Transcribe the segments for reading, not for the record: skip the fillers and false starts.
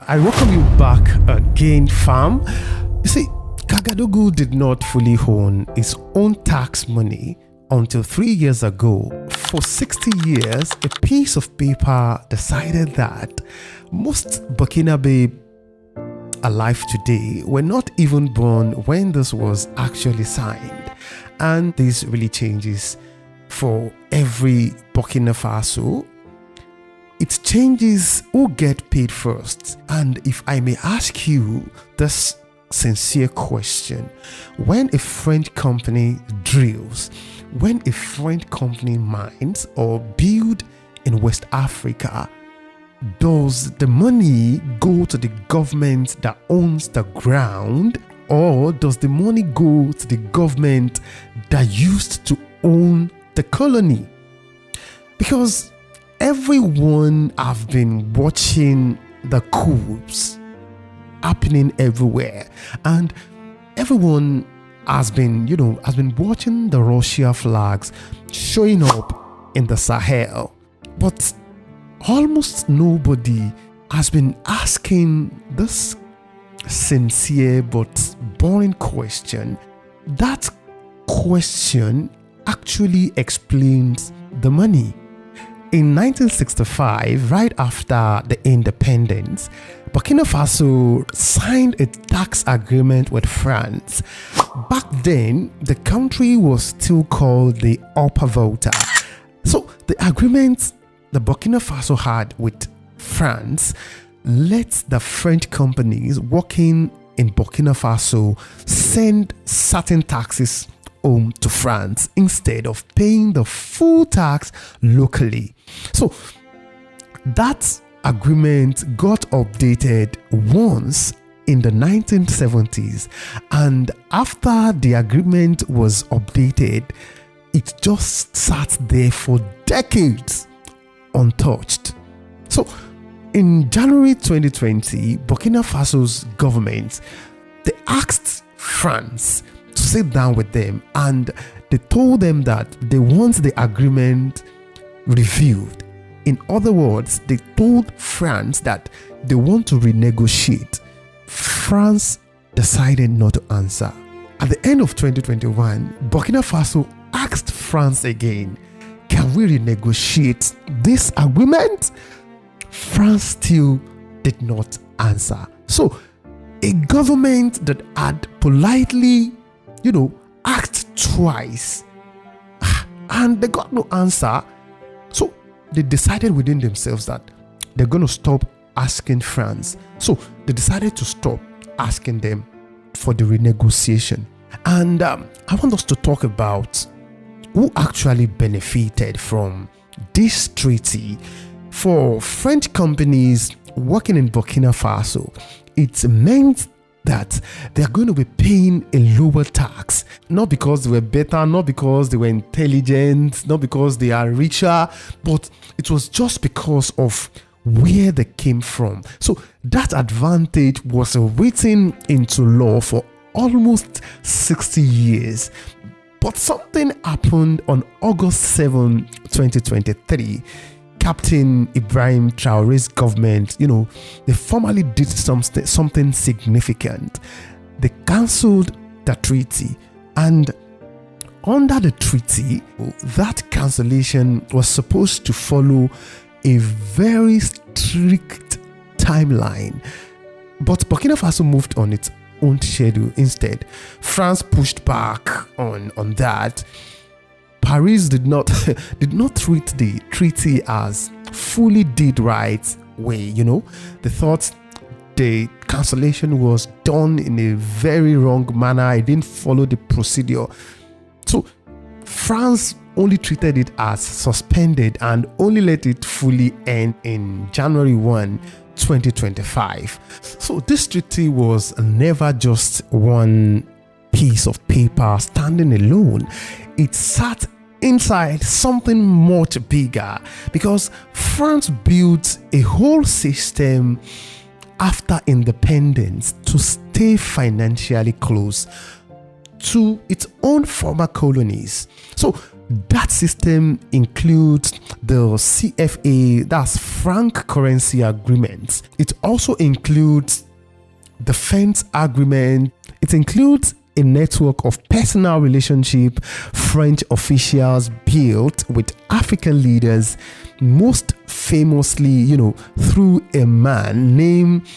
I welcome you back again, fam. You see, Kagadugu did not fully own its own tax money until 3 years ago. For 60 years, a piece of paper decided that most Burkinabe alive today were not even born when this was actually signed. And this really changes for every Burkina Faso. It changes who get paid first. And if I may ask you this sincere question, when a French company drills, when a French company mines or build in West Africa, does the money go to the government that owns the ground, or does the money go to the government that used to own the colony? Because everyone have been watching the coups happening everywhere, and everyone has been watching the Russia flags showing up in the Sahel. But almost nobody has been asking this sincere but boring question. That question actually explains the money. In 1965, right after the independence, Burkina Faso signed a tax agreement with France. Back then, the country was still called the Upper Volta. So the agreement the Burkina Faso had with France let the French companies working in Burkina Faso send certain taxes home to France instead of paying the full tax locally. So that agreement got updated once in the 1970s, and after the agreement was updated, it just sat there for decades untouched. So in January 2020, Burkina Faso's government, they asked France to sit down with them, and they told them that they want the agreement reviewed. In other words, they told France that they want to renegotiate. France decided not to answer. At the end of 2021, Burkina Faso asked France again, can we renegotiate this agreement? France still did not answer. So a government that had politely asked twice and they got no answer, so they decided within themselves that they're going to stop asking France. So they decided to stop asking them for the renegotiation. And I want us to talk about who actually benefited from this treaty. For French companies working in Burkina Faso, it meant that they are going to be paying a lower tax, not because they were better, not because they were intelligent, not because they are richer, but it was just because of where they came from. So that advantage was written into law for almost 60 years. But something happened on August 7, 2023. Captain Ibrahim Traoré's government, they formally did something significant. They cancelled the treaty, and under the treaty, that cancellation was supposed to follow a very strict timeline. But Burkina Faso moved on its own schedule instead. France pushed back on that. Paris did not treat the treaty as fully did right way. They thought the cancellation was done in a very wrong manner. It didn't follow the procedure. So France only treated it as suspended and only let it fully end in January 1, 2025. So this treaty was never just one piece of paper standing alone. It sat inside something much bigger, because France built a whole system after independence to stay financially close to its own former colonies. So That system includes the CFA, that's franc currency agreements. It also includes defense agreement. It includes a network of personal relationship French officials built with African leaders, most famously, through a man named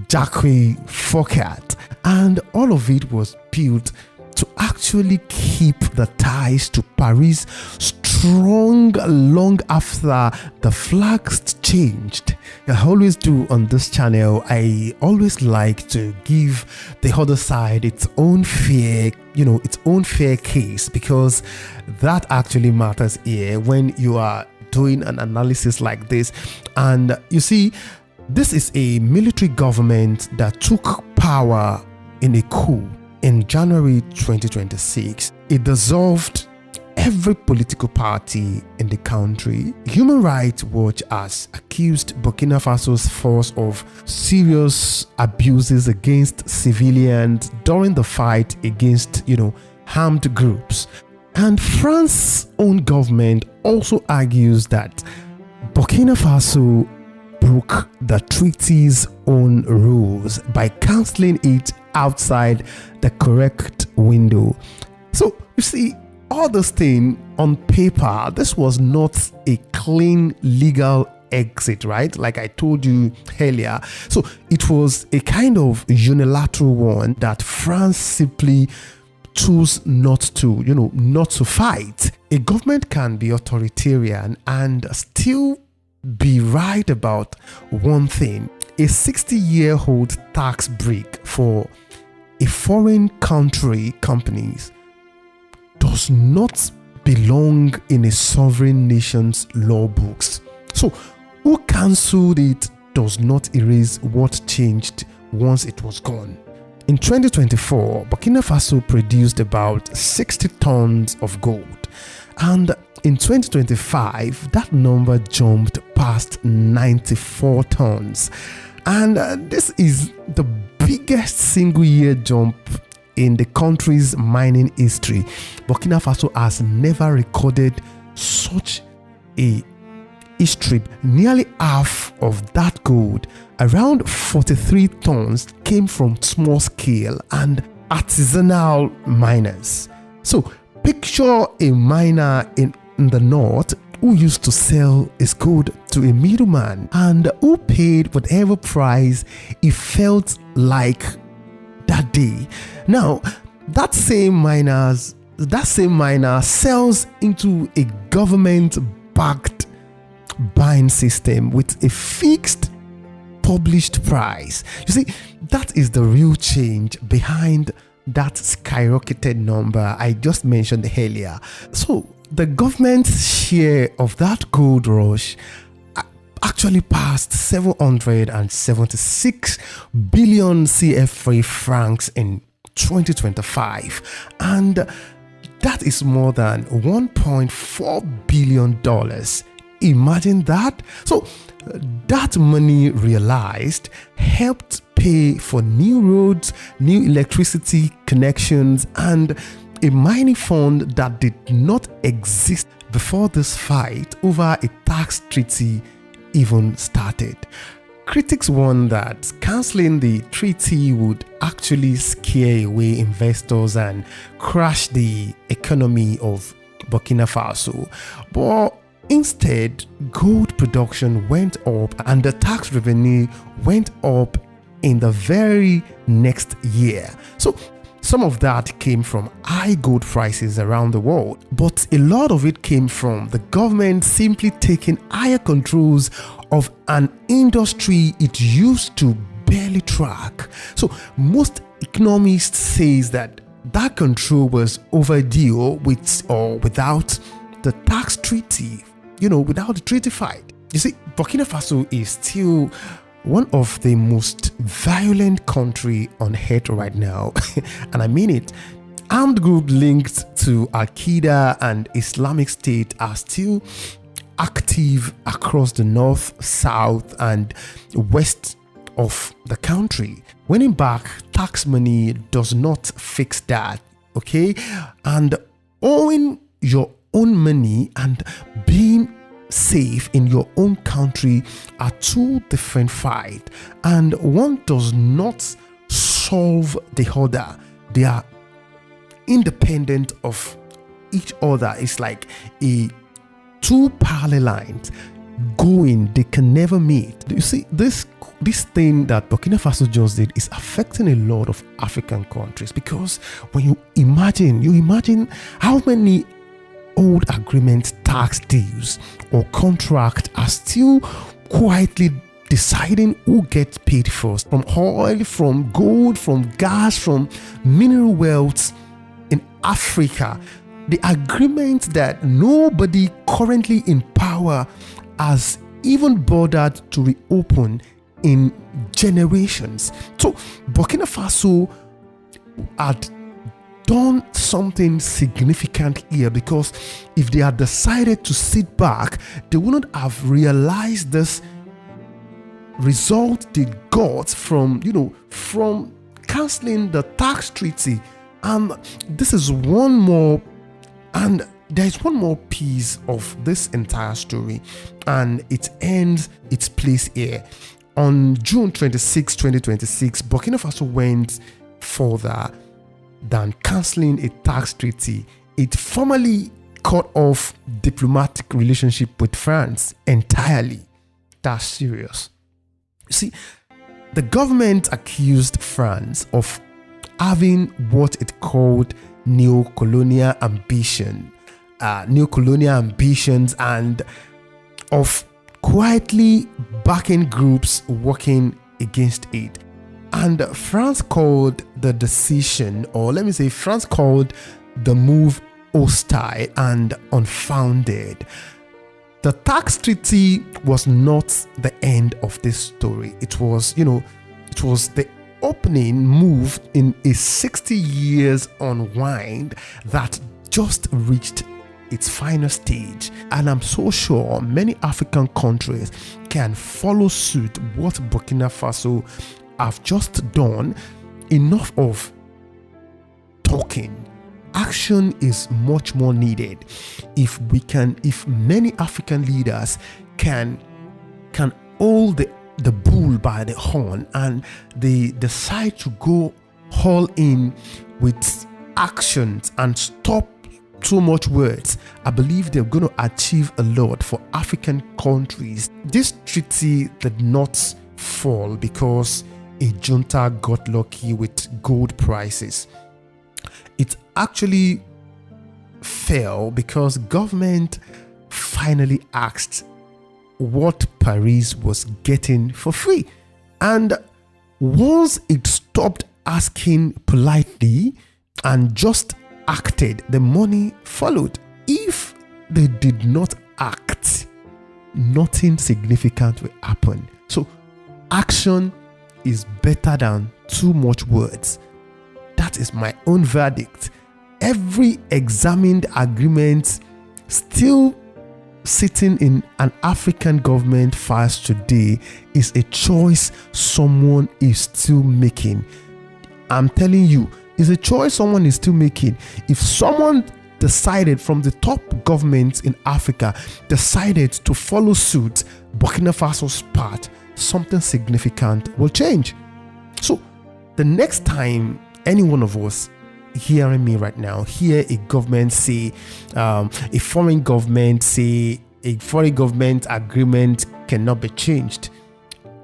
Jacques Foccart. And all of it was built to actually keep the ties to Paris strong long after the flags changed. I always do on this channel. I always like to give the other side its own fair case, because that actually matters here when you are doing an analysis like this. And you see, this is a military government that took power in a coup in January 2026. It dissolved every political party in the country. Human Rights Watch has accused Burkina Faso's force of serious abuses against civilians during the fight against, armed groups. And France's own government also argues that Burkina Faso broke the treaty's own rules by cancelling it outside the correct window. So you see, all this thing on paper, this was not a clean legal exit, right? Like I told you earlier. So it was a kind of unilateral one that France simply chose not to fight. A government can be authoritarian and still be right about one thing. A 60-year-old tax break for a foreign country companies does not belong in a sovereign nation's law books. So who cancelled it does not erase what changed once it was gone. In 2024, Burkina Faso produced about 60 tons of gold, and in 2025, that number jumped past 94 tons. And this is the biggest single-year jump in the country's mining history. Burkina Faso has never recorded such a history. Nearly half of that gold, around 43 tons, came from small-scale and artisanal miners. So picture a miner in the north who used to sell his gold to a middleman and who paid whatever price he felt like that day. Now, that same miner sells into a government-backed buying system with a fixed published price. You see, that is the real change behind that skyrocketed number I just mentioned earlier. So the government's share of that gold rush actually passed 776 billion CFA francs in 2025, and that is more than $1.4 billion. Imagine that. So that money realized helped pay for new roads, new electricity connections, and a mining fund that did not exist before this fight over a tax treaty even started. Critics warned that cancelling the treaty would actually scare away investors and crash the economy of Burkina Faso. But instead, gold production went up and the tax revenue went up in the very next year. So some of that came from high gold prices around the world, but a lot of it came from the government simply taking higher controls of an industry it used to barely track. So most economists say that control was overdue with or without the tax treaty, without the treaty fight. You see, Burkina Faso is still one of the most violent country on earth right now. And I mean it. Armed groups linked to Al-Qaeda and Islamic State are still active across the north, south, and west of the country. Winning back tax money does not fix that, okay? And owing your own money and being safe in your own country are two different fights, and one does not solve the other. They are independent of each other. It's like two parallel lines going, they can never meet. You see, this thing that Burkina Faso just did is affecting a lot of African countries, because when you imagine how many old agreements, tax deals, or contracts are still quietly deciding who gets paid first, from oil, from gold, from gas, from mineral wealth in Africa. The agreement that nobody currently in power has even bothered to reopen in generations. So Burkina Faso had done something significant here, because if they had decided to sit back, they wouldn't have realized this result they got from canceling the tax treaty. And this is one more, and there's one more piece of this entire story, and it ends its place here. On June 26, 2026, Burkina Faso went further than cancelling a tax treaty. It formally cut off diplomatic relationship with France entirely. That's serious. You see, the government accused France of having what it called neo-colonial ambitions, and of quietly backing groups working against it. And France called the decision, or let me say, France called the move hostile and unfounded. The tax treaty was not the end of this story. It was the opening move in a 60 years unwind that just reached its final stage. And I'm so sure many African countries can follow suit what Burkina Faso have just done. Enough of talking. Action is much more needed. If many African leaders can hold the bull by the horn, and they decide to go all in with actions and stop too much words, I believe they're going to achieve a lot for African countries. This treaty did not fall because a junta got lucky with gold prices. It actually fell because government finally asked what Paris was getting for free. And once it stopped asking politely and just acted, the money followed. If they did not act, nothing significant will happen. So action is better than too much words. That is my own verdict. Every examined agreement still sitting in an African government files today is a choice someone is still making. I'm telling you, it's a choice someone is still making. If someone decided from the top governments in Africa decided to follow suit Burkina Faso's part, something significant will change. So the next time any one of us hearing me right now hear a government say, a foreign government say a foreign government agreement cannot be changed,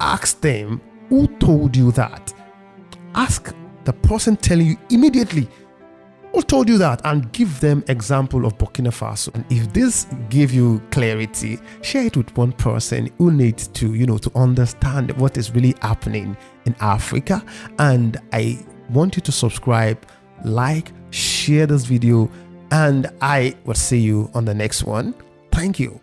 ask them, who told you that? Ask the person telling you immediately, who told you that, and give them example of Burkina Faso. And if this gave you clarity, share it with one person who needs to, to understand what is really happening in Africa. And I want you to subscribe, like, share this video, and I will see you on the next one. Thank you.